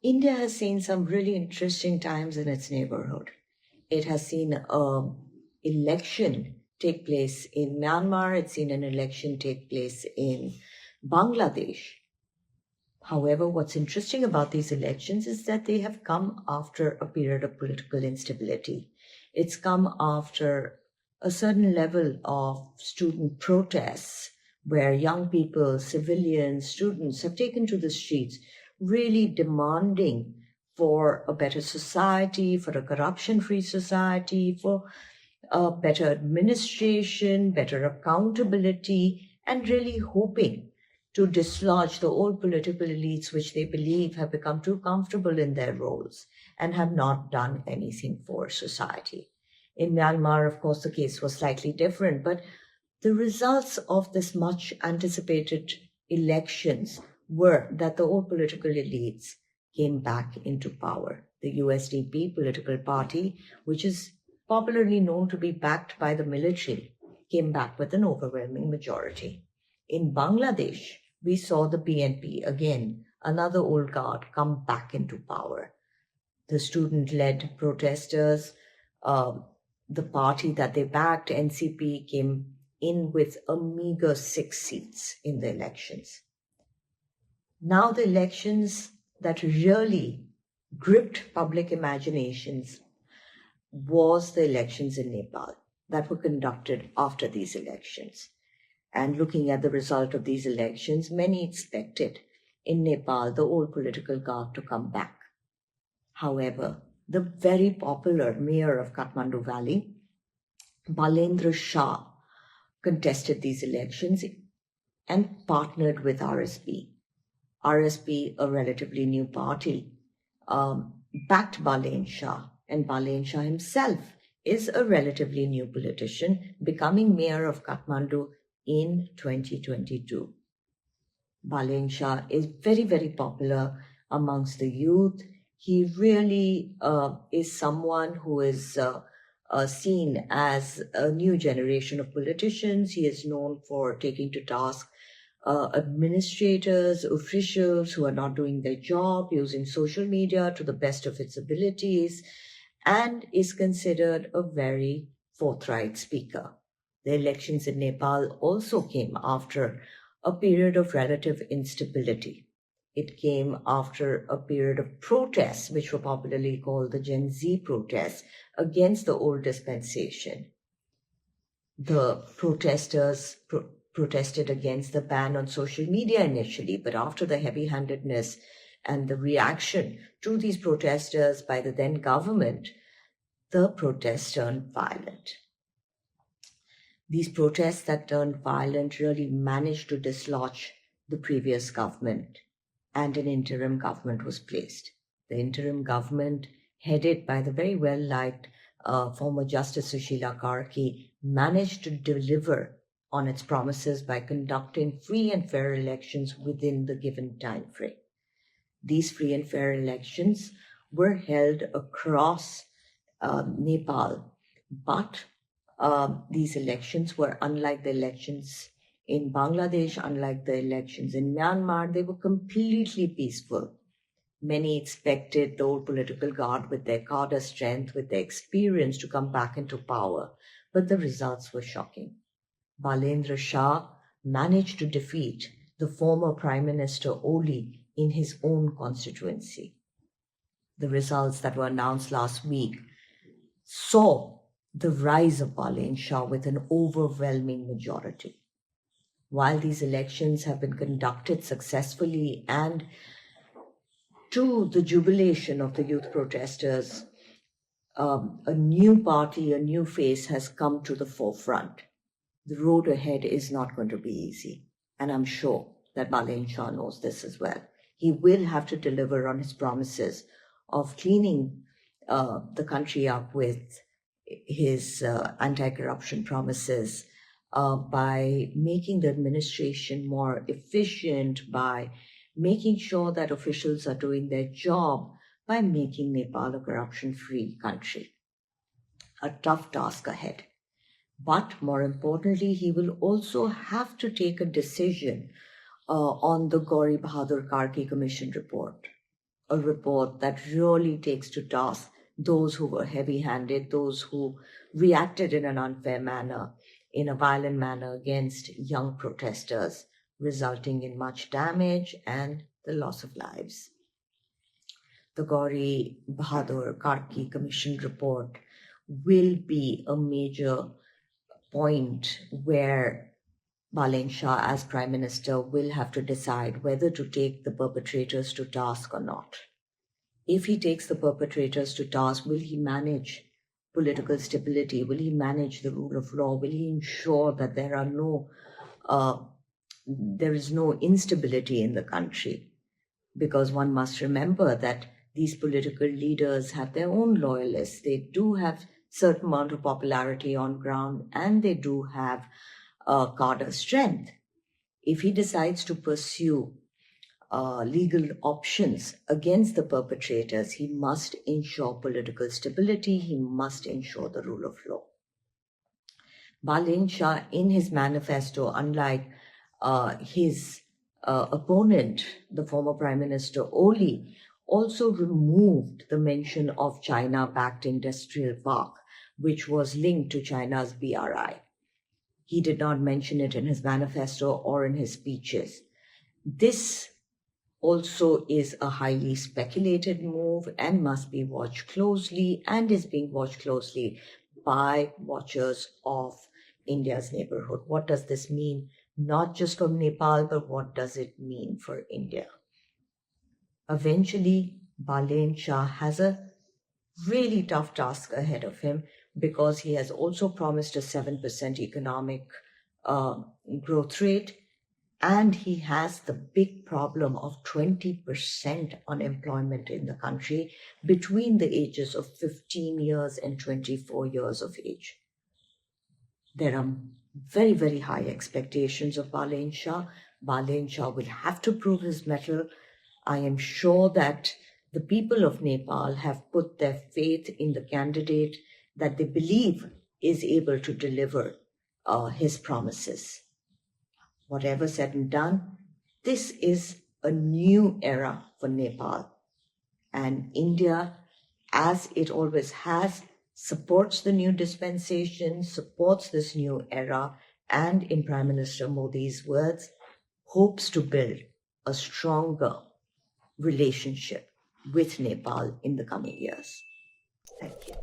India has seen some really interesting times in its neighborhood. It has seen an election take place in Myanmar, it's seen an election take place in Bangladesh. However, what's interesting about these elections is that they have come after a period of political instability. It's come after a certain level of student protests where young people, civilians, students have taken to the streets really demanding for a better society, for a corruption-free society, for a better administration, better accountability, and really hoping to dislodge the old political elites which they believe have become too comfortable in their roles and have not done anything for society. In Myanmar, of course, the case was slightly different, but the results of this much anticipated elections were that the old political elites came back into power. The USDP political party, which is popularly known to be backed by the military, came back with an overwhelming majority. In Bangladesh, we saw the BNP again, another old guard, come back into power. The student-led protesters, the party that they backed, NCP, came in with a meager 6 seats in the elections. Now the elections that really gripped public imaginations was the elections in Nepal that were conducted after these elections. And looking at the result of these elections, many expected in Nepal the old political guard to come back. However, the very popular mayor of Kathmandu Valley, Balen Shah, contested these elections and partnered with RSP. RSP, a relatively new party, backed Balen Shah, and Balen Shah himself is a relatively new politician, becoming mayor of Kathmandu in 2022. Balen Shah is very, very popular amongst the youth. He really is someone who is seen as a new generation of politicians. He is known for taking to task administrators, officials who are not doing their job, using social media to the best of its abilities, and is considered a very forthright speaker. The elections in Nepal also came after a period of relative instability. It came after a period of protests, which were popularly called the Gen Z protests, against the old dispensation. The protesters protested against the ban on social media initially, but after the heavy-handedness and the reaction to these protesters by the then government, the protests turned violent. These protests that turned violent really managed to dislodge the previous government, and an interim government was placed. The interim government, headed by the very well-liked former Justice Sushila Karki, managed to deliver on its promises by conducting free and fair elections within the given time frame. These free and fair elections were held across Nepal, but these elections were unlike the elections in Bangladesh, unlike the elections in Myanmar. They were completely peaceful. Many expected the old political guard with their cadre strength, with their experience to come back into power, but the results were shocking. Balen Shah managed to defeat the former Prime Minister Oli in his own constituency. The results that were announced last week saw the rise of Balen Shah with an overwhelming majority. While these elections have been conducted successfully and to the jubilation of the youth protesters, a new party, a new face has come to the forefront. The road ahead is not going to be easy, and I'm sure that Balen Shah knows this as well. He will have to deliver on his promises of cleaning the country up with his anti-corruption promises, by making the administration more efficient, by making sure that officials are doing their job, by making Nepal a corruption-free country. A tough task ahead. But more importantly, he will also have to take a decision on the Gauri Bahadur Karki Commission report. a report that really takes to task those who were heavy-handed, those who reacted in an unfair manner, in a violent manner against young protesters, resulting in much damage and the loss of lives. The Gauri Bahadur Karki Commission report will be a major point where Balen Shah, as Prime Minister, will have to decide whether to take the perpetrators to task or not. If he takes the perpetrators to task, will he manage political stability? Will he manage the rule of law? Will he ensure that there is no instability in the country? Because one must remember that these political leaders have their own loyalists. They do have certain amount of popularity on ground, and they do have cadre strength. If he decides to pursue legal options against the perpetrators, he must ensure political stability. He must ensure the rule of law. Balen Shah, in his manifesto, unlike his opponent, the former Prime Minister Oli, also removed the mention of China-backed industrial park, which was linked to China's BRI. He did not mention it in his manifesto or in his speeches. This also is a highly speculated move and must be watched closely, and is being watched closely by watchers of India's neighborhood. What does this mean? Not just for Nepal, but what does it mean for India? Eventually, Balen Shah has a really tough task ahead of him, because he has also promised a 7% economic growth rate, and he has the big problem of 20% unemployment in the country between the ages of 15 years and 24 years of age. There are very, very high expectations of Balen Shah. Balen Shah will have to prove his mettle. I am sure that the people of Nepal have put their faith in the candidate that they believe is able to deliver his promises. Whatever said and done, this is a new era for Nepal. And India, as it always has, supports the new dispensation, supports this new era, and in Prime Minister Modi's words, hopes to build a stronger relationship with Nepal in the coming years. Thank you.